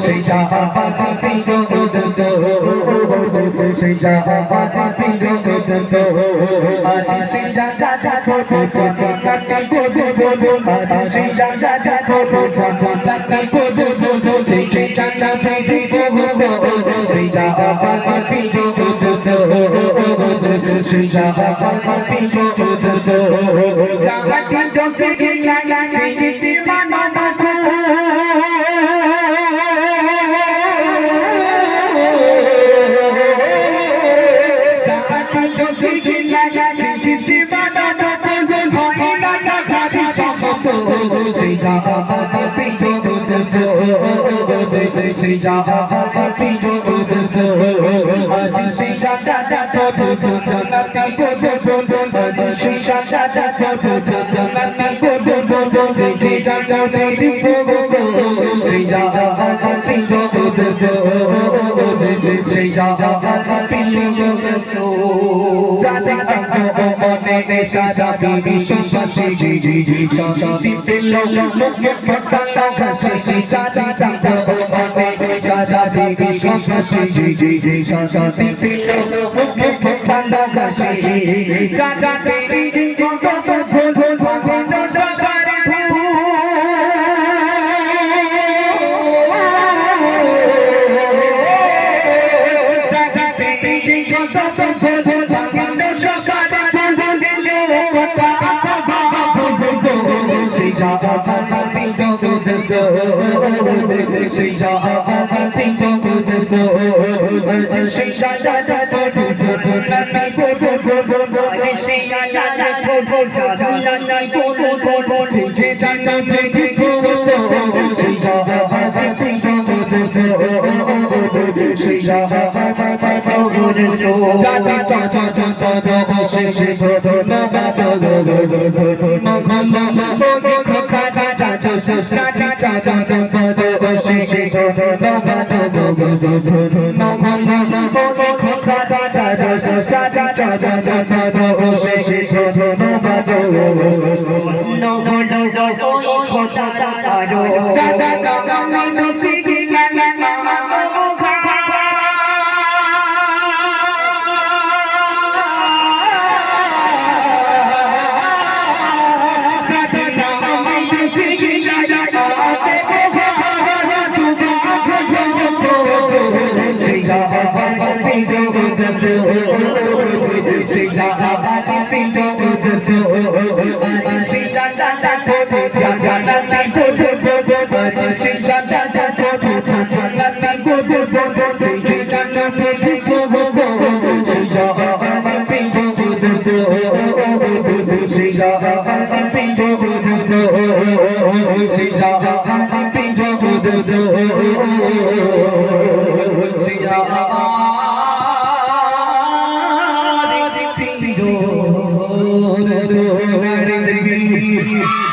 সেই শাহবাগে পিরোজো সেই শাহবাগে পিরোজো আদি সেই শাহজাদা করবো চাচাকে করবো বলবো আদি সেই শাহজাদা করবো চাচাকে করবো বলবো সেই শাহজাদা করবো সেই শাহবাগে পিরোজো সেই শাহবাগে পিরোজো চাচাকে জোসে গিলা সেই মানা সেই শাহবাগে পিরোজো সেই শাহবাগে পিরোজো আদি সেই শাহজাদা করবো চাচাকে করবো বলবো সেই শাহজাদা করবো চাচাকে করবো বলবো সেই শাহজাদা করবো সেই শাহবাগে পিরোজো সেই শাহবাগে পিরোজো চাচা অনেক সাজা বিবি সুশাসী শান্তি পেল মুখে ফটা লাগা শেষে চাচা চাচা অনেক সাজা বিবি সুশাসী শান্তি পেল মুখে ফটা লাগা শেষে চাচা বিবি কত ভুল ভুল ভাঙানো সংসারে চাচা বিবি কত ভুল ভুল ভাঙানো সংসারে সেই শাহবাগে পিরোজো সেই শাহবাগে পিরোজো সেই শাহজাদা করবো চাচাকে করবো বলবো সেই শাহজাদা করবো চাচাকে করবো বলবো সেই শাহজাদা করবো সেই শাহবাগে পিরোজো সেই শাহবাগে পিরোজো চাচা চাচা চাচা শেষে ধন্যবাদ মগমে খোকা চাচা চাচা চাচা চাচা শেষে ধন্যবাদ মগমে খোকা চাচা চাচা চাচা চাচা শেষে ধন্যবাদ খোকা চাচা চাচা শিখিলা সেই শাহবাগে পিরোজো সেই শাহজাদা করবো চাচাকে করবো বলবো সেই শাহজাদা করবো চাচাকে করবো বলবো সেই শাহজাদা করবো সেই শাহবাগে পিরোজো সেই শাহবাগে পিরোজো সেই শাহবাগে পিরোজো সেই শাহবাগে পিরোজো